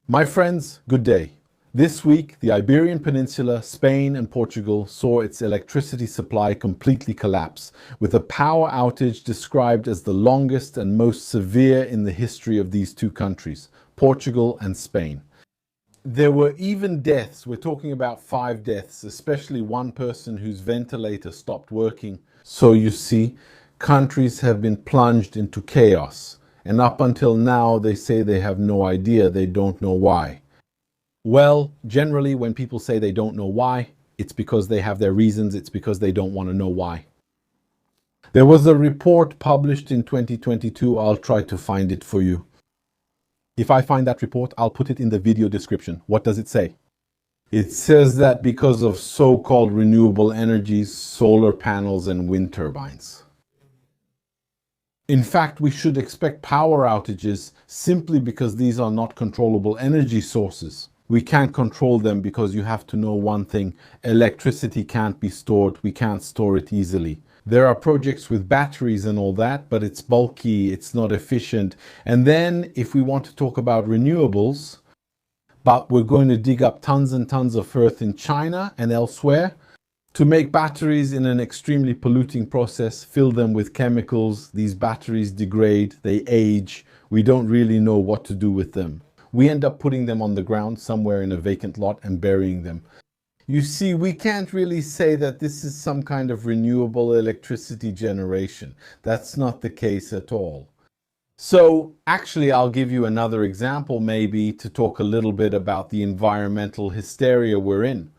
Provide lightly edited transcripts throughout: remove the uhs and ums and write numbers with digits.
My friends, good day. This week, the Iberian Peninsula, Spain and Portugal saw its electricity supply completely collapse, with a power outage described as the longest and most severe in the history of these two countries, Portugal and Spain. There were even deaths. We're talking about 5 deaths, especially one person whose ventilator stopped working. So you see, countries have been plunged into chaos. And up until now, they say they have no idea, they don't know why. Well, generally, when people say they don't know why, it's because they have their reasons, it's because they don't want to know why. There was a report published in 2022, I'll try to find it for you. If I find that report, I'll put it in the video description. What does it say? It says that because of so-called renewable energies, solar panels and wind turbines. In fact, we should expect power outages simply because these are not controllable energy sources. We can't control them because you have to know one thing: electricity can't be stored, we can't store it easily. There are projects with batteries and all that, but it's bulky, it's not efficient. And then if we want to talk about renewables, but we're going to dig up tons and tons of earth in China and elsewhere, to make batteries in an extremely polluting process, fill them with chemicals. These batteries degrade, they age. We don't really know what to do with them. We end up putting them on the ground somewhere in a vacant lot and burying them. You see, we can't really say that this is some kind of renewable electricity generation. That's not the case at all. So actually, I'll give you another example maybe to talk a little bit about the environmental hysteria we're in.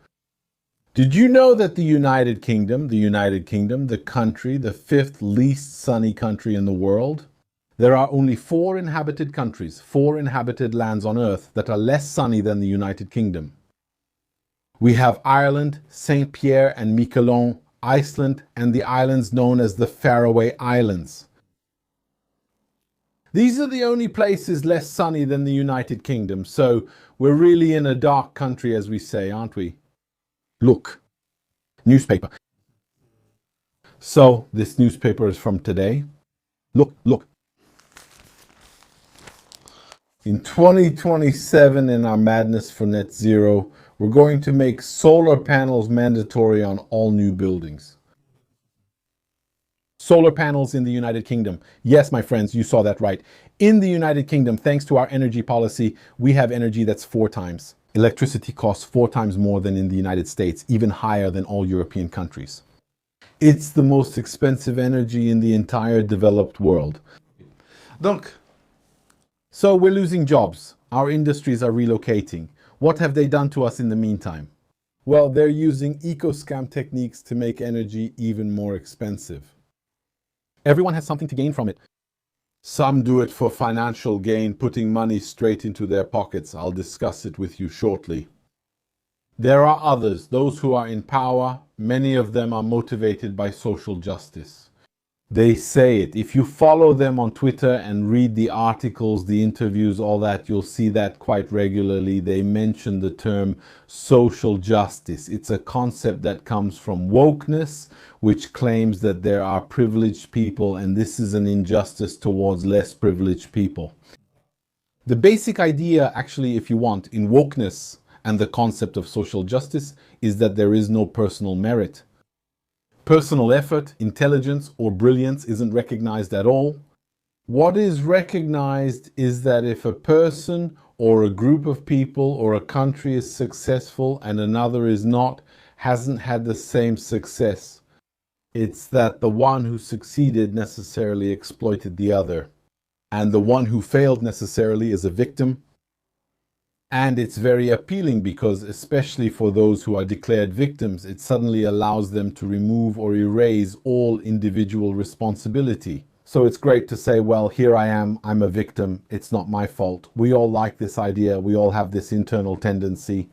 Did you know that the United Kingdom, the country, the 5th least sunny country in the world, there are only 4 inhabited countries, 4 inhabited lands on Earth that are less sunny than the United Kingdom. We have Ireland, St. Pierre and Miquelon, Iceland, and the islands known as the Faroe Islands. These are the only places less sunny than the United Kingdom, so we're really in a dark country, as we say, aren't we? Look, newspaper. So this newspaper is from today. Look. In 2027, in our madness for net zero, we're going to make solar panels mandatory on all new buildings. Solar panels in the United Kingdom. Yes, my friends, you saw that right. In the United Kingdom, thanks to our energy policy, we have energy that's 4 times. Electricity costs 4 times more than in the United States, even higher than all European countries. It's the most expensive energy in the entire developed world. So we're losing jobs. Our industries are relocating. What have they done to us in the meantime? Well, they're using eco-scam techniques to make energy even more expensive. Everyone has something to gain from it. Some do it for financial gain, putting money straight into their pockets. I'll discuss it with you shortly. There are others, those who are in power. Many of them are motivated by social justice. They say it. If you follow them on Twitter and read the articles, the interviews, all that, you'll see that quite regularly. They mention the term social justice. It's a concept that comes from wokeness, which claims that there are privileged people and this is an injustice towards less privileged people. The basic idea, actually, if you want, in wokeness and the concept of social justice is that there is no personal merit. Personal effort, intelligence, or brilliance isn't recognized at all. What is recognized is that if a person or a group of people or a country is successful and another is not, hasn't had the same success, it's that the one who succeeded necessarily exploited the other, and the one who failed necessarily is a victim. And it's very appealing because, especially for those who are declared victims, it suddenly allows them to remove or erase all individual responsibility. So it's great to say, well, here I am, I'm a victim, it's not my fault. We all like this idea, we all have this internal tendency,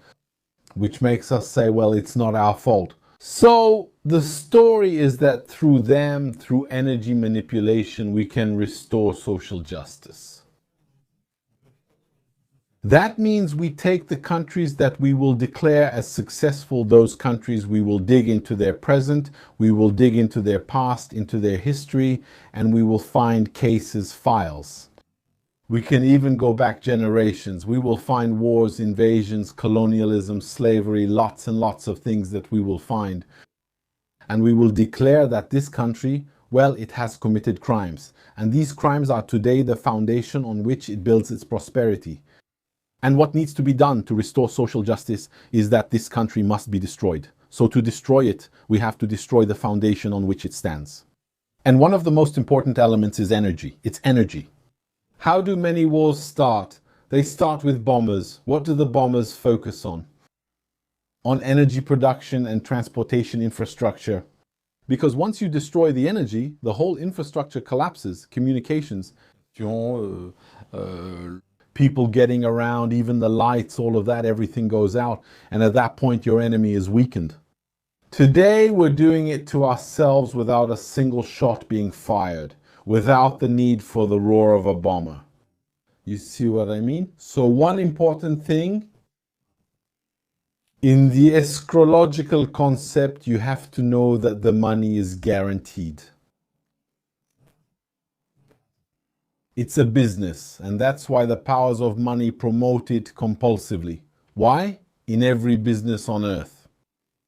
which makes us say, well, it's not our fault. So the story is that through them, through energy manipulation, we can restore social justice. That means we take the countries that we will declare as successful, those countries we will dig into their present, we will dig into their past, into their history, and we will find cases, files. We can even go back generations. We will find wars, invasions, colonialism, slavery, lots and lots of things that we will find. And we will declare that this country, well, it has committed crimes. And these crimes are today the foundation on which it builds its prosperity. And what needs to be done to restore social justice is that this country must be destroyed. So to destroy it, we have to destroy the foundation on which it stands. And one of the most important elements is energy. It's energy. How do many wars start? They start with bombers. What do the bombers focus on? On energy production and transportation infrastructure. Because once you destroy the energy, the whole infrastructure collapses. Communications, people getting around, even the lights, all of that, everything goes out. And at that point, your enemy is weakened. Today, we're doing it to ourselves without a single shot being fired, without the need for the roar of a bomber. You see what I mean? So one important thing, in the astrological concept, you have to know that the money is guaranteed. It's a business, and that's why the powers of money promote it compulsively. Why? In every business on earth.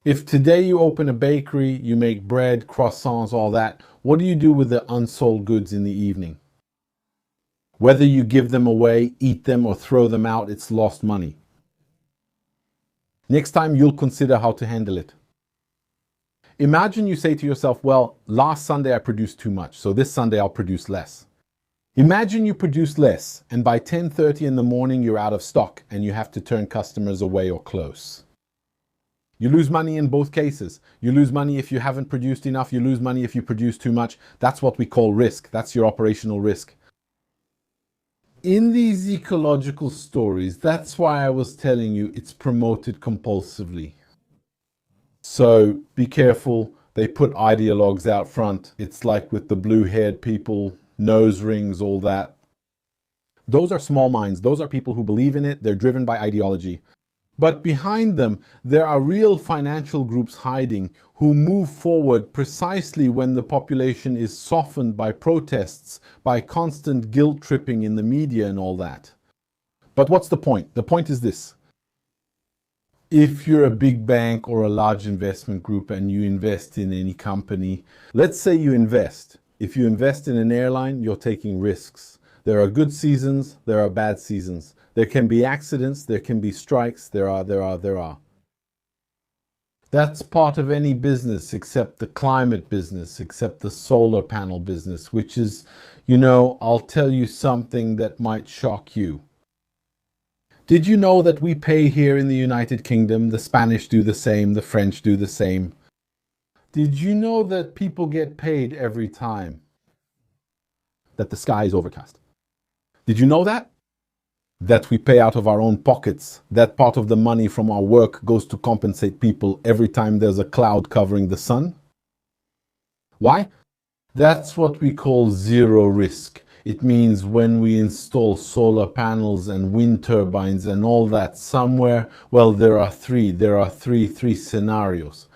If today you open a bakery, you make bread, croissants, all that, what do you do with the unsold goods in the evening? Whether you give them away, eat them, or throw them out, it's lost money. Next time you'll consider how to handle it. Imagine you say to yourself, well, last Sunday I produced too much, so this Sunday I'll produce less. Imagine you produce less, and by 10:30 in the morning you're out of stock and you have to turn customers away or close. You lose money in both cases. You lose money if you haven't produced enough. You lose money if you produce too much. That's what we call risk. That's your operational risk. In these ecological stories, that's why I was telling you it's promoted compulsively. So be careful. They put ideologues out front. It's like with the blue-haired people, nose rings, all that. Those are small minds. Those are people who believe in it. They're driven by ideology. But behind them, there are real financial groups hiding who move forward precisely when the population is softened by protests, by constant guilt tripping in the media and all that. But what's the point? The point is this. If you're a big bank or a large investment group and you invest in any company, let's say you invest. If you invest in an airline, you're taking risks. There are good seasons, there are bad seasons. There can be accidents, there can be strikes, there are. That's part of any business except the climate business, except the solar panel business, which is, I'll tell you something that might shock you. Did you know that we pay here in the United Kingdom? The Spanish do the same, the French do the same. Did you know that people get paid every time that the sky is overcast? Did you know that? That we pay out of our own pockets. That part of the money from our work goes to compensate people every time there's a cloud covering the sun. Why? That's what we call zero risk. It means when we install solar panels and wind turbines and all that somewhere, well, there are three scenarios.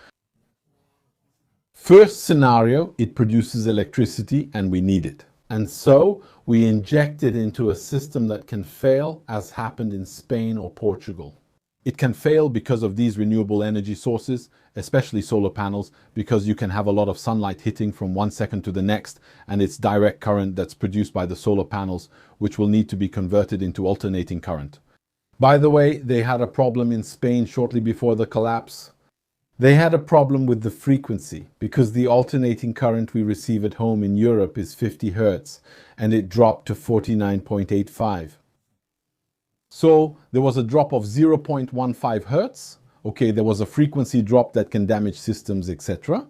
First scenario, it produces electricity and we need it. And so we inject it into a system that can fail, as happened in Spain or Portugal. It can fail because of these renewable energy sources, especially solar panels, because you can have a lot of sunlight hitting from one second to the next, and it's direct current that's produced by the solar panels, which will need to be converted into alternating current. By the way, they had a problem in Spain shortly before the collapse. They had a problem with the frequency because the alternating current we receive at home in Europe is 50 Hertz and it dropped to 49.85. So there was a drop of 0.15 Hertz. Okay, there was a frequency drop that can damage systems, etc.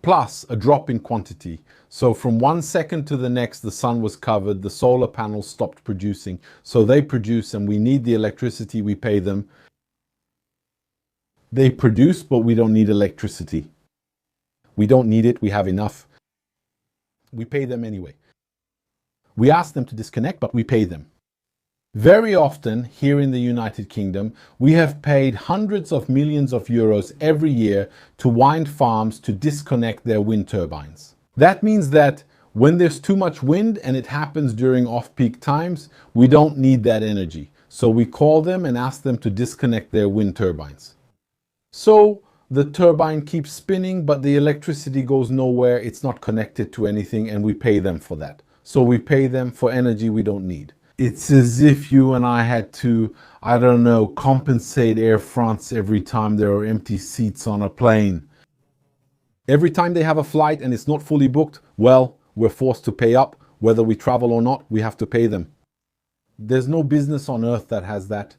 Plus a drop in quantity. So from 1 second to the next, the sun was covered, the solar panels stopped producing. So they produce and we need the electricity, we pay them. They produce, but we don't need electricity. We don't need it, we have enough. We pay them anyway. We ask them to disconnect, but we pay them. Very often, here in the United Kingdom, we have paid hundreds of millions of euros every year to wind farms to disconnect their wind turbines. That means that When there's too much wind and it happens during off-peak times, we don't need that energy. So we call them and ask them to disconnect their wind turbines. So the turbine keeps spinning, but the electricity goes nowhere. It's not connected to anything, and we pay them for that. So we pay them for energy we don't need. It's as if you and I had to, I don't know, compensate Air France every time there are empty seats on a plane. Every time they have a flight and it's not fully booked, well, we're forced to pay up. Whether we travel or not, we have to pay them. There's no business on earth that has that.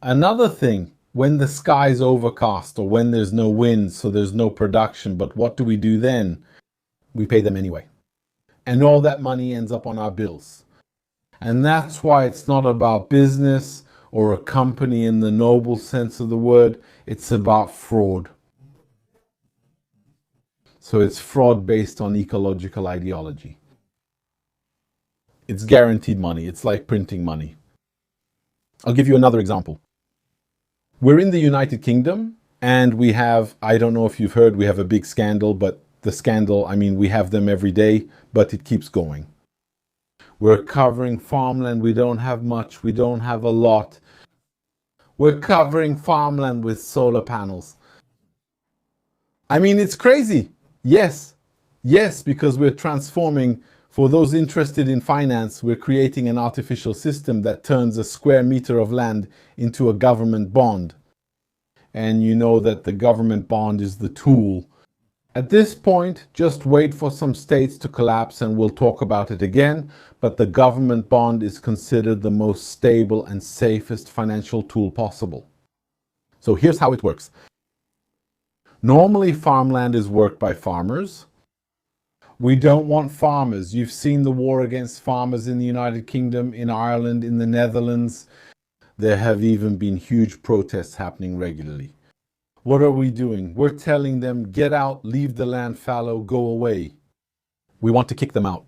Another thing, when the sky's overcast or when there's no wind, so there's no production, but what do we do then? We pay them anyway. And all that money ends up on our bills. And that's why it's not about business or a company in the noble sense of the word. It's about fraud. So it's fraud based on ecological ideology. It's guaranteed money. It's like printing money. I'll give you another example. We're in the United Kingdom and we have, I don't know if you've heard, we have a big scandal, but the scandal, I mean, we have them every day, but it keeps going. We're covering farmland. We don't have much. We don't have a lot. We're covering farmland with solar panels. I mean, it's crazy. Yes, because we're transforming. For those interested in finance, we're creating an artificial system that turns a square meter of land into a government bond. And you know that the government bond is the tool. At this point, just wait for some states to collapse and we'll talk about it again. But the government bond is considered the most stable and safest financial tool possible. So here's how it works. Normally, farmland is worked by farmers. We don't want farmers. You've seen the war against farmers in the United Kingdom, in Ireland, in the Netherlands. There have even been huge protests happening regularly. What are we doing? We're telling them, get out, leave the land fallow, go away. We want to kick them out.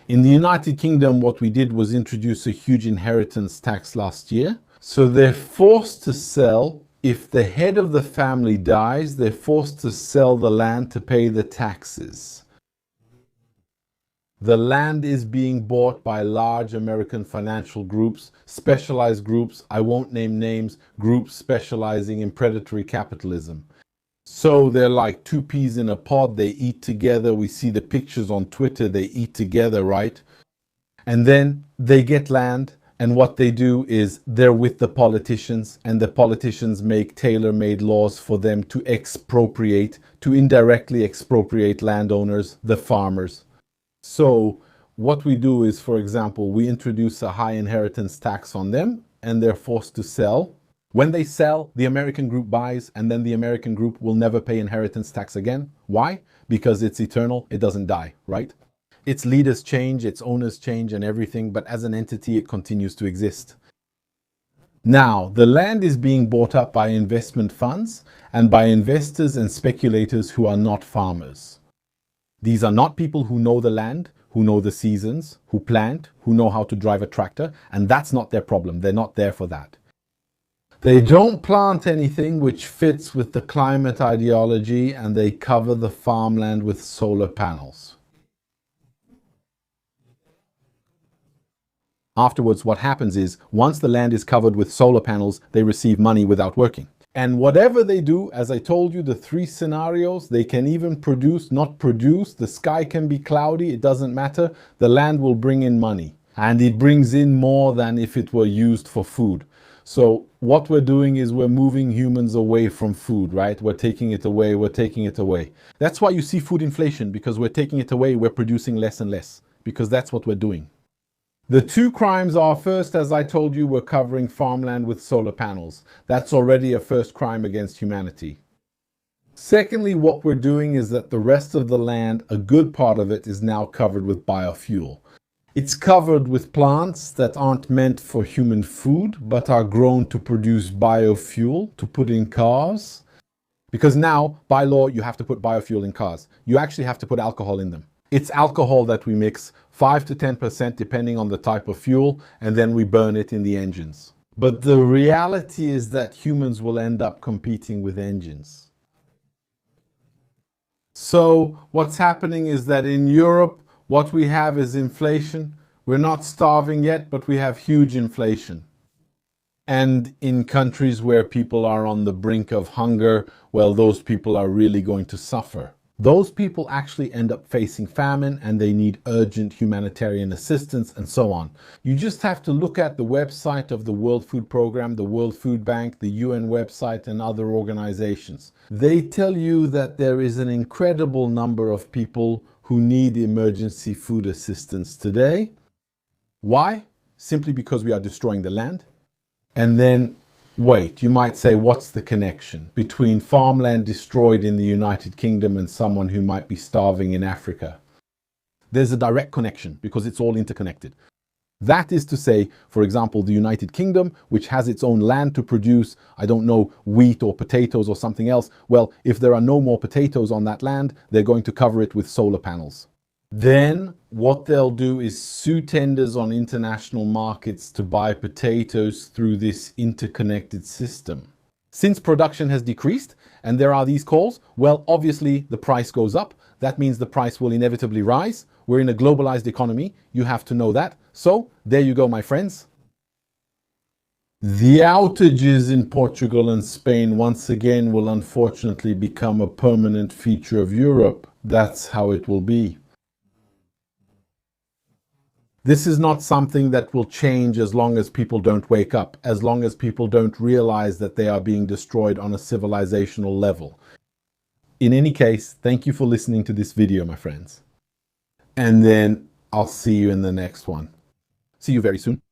In the United Kingdom, what we did was introduce a huge inheritance tax last year. So they're forced to sell. If the head of the family dies, they're forced to sell the land to pay the taxes. The land is being bought by large American financial groups, specialized groups, I won't name names, groups specializing in predatory capitalism. So they're like two peas in a pod, they eat together. We see the pictures on Twitter, they eat together, right? And then they get land, and what they do is they're with the politicians, and the politicians make tailor-made laws for them to expropriate, to indirectly expropriate landowners, the farmers. So what we do is, for example, we introduce a high inheritance tax on them and they're forced to sell. When they sell, the American group buys, and then the American group will never pay inheritance tax again. Why? Because it's eternal. It doesn't die, right? Its leaders change, its owners change and everything, but as an entity, it continues to exist. Now, the land is being bought up by investment funds and by investors and speculators who are not farmers. These are not people who know the land, who know the seasons, who plant, who know how to drive a tractor, and that's not their problem. They're not there for that. They don't plant anything which fits with the climate ideology, and they cover the farmland with solar panels. Afterwards, what happens is, once the land is covered with solar panels, they receive money without working. And whatever they do, as I told you, the three scenarios, they can even produce, not produce, the sky can be cloudy, it doesn't matter, the land will bring in money. And it brings in more than if it were used for food. So what we're doing is we're moving humans away from food, right? We're taking it away, we're taking it away. That's why you see food inflation, because we're taking it away, we're producing less and less, because that's what we're doing. The two crimes are, first, as I told you, we're covering farmland with solar panels. That's already a first crime against humanity. Secondly, what we're doing is that the rest of the land, a good part of it, is now covered with biofuel. It's covered with plants that aren't meant for human food, but are grown to produce biofuel to put in cars. Because now, by law, you have to put biofuel in cars. You actually have to put alcohol in them. It's alcohol that we mix, 5 to 10% depending on the type of fuel, and then we burn it in the engines. But the reality is that humans will end up competing with engines. So what's happening is that in Europe, what we have is inflation. We're not starving yet, but we have huge inflation. And in countries where people are on the brink of hunger, well, those people are really going to suffer. Those people actually end up facing famine and they need urgent humanitarian assistance and so on. You just have to look at the website of the World Food Programme, the World Food Bank, the UN website and other organizations. They tell you that there is an incredible number of people who need emergency food assistance today. Why? Simply because we are destroying the land. And then, wait, you might say, what's the connection between farmland destroyed in the United Kingdom and someone who might be starving in Africa? There's a direct connection because it's all interconnected. That is to say, for example, the United Kingdom, which has its own land to produce, I don't know, wheat or potatoes or something else. Well, if there are no more potatoes on that land, they're going to cover it with solar panels. Then what they'll do is sue tenders on international markets to buy potatoes through this interconnected system. Since production has decreased and there are these calls, well, obviously the price goes up. That means the price will inevitably rise. We're in a globalized economy. You have to know that. So there you go, my friends. The outages in Portugal and Spain once again will unfortunately become a permanent feature of Europe. That's how it will be. This is not something that will change as long as people don't wake up, as long as people don't realize that they are being destroyed on a civilizational level. In any case, thank you for listening to this video, my friends. And then I'll see you in the next one. See you very soon.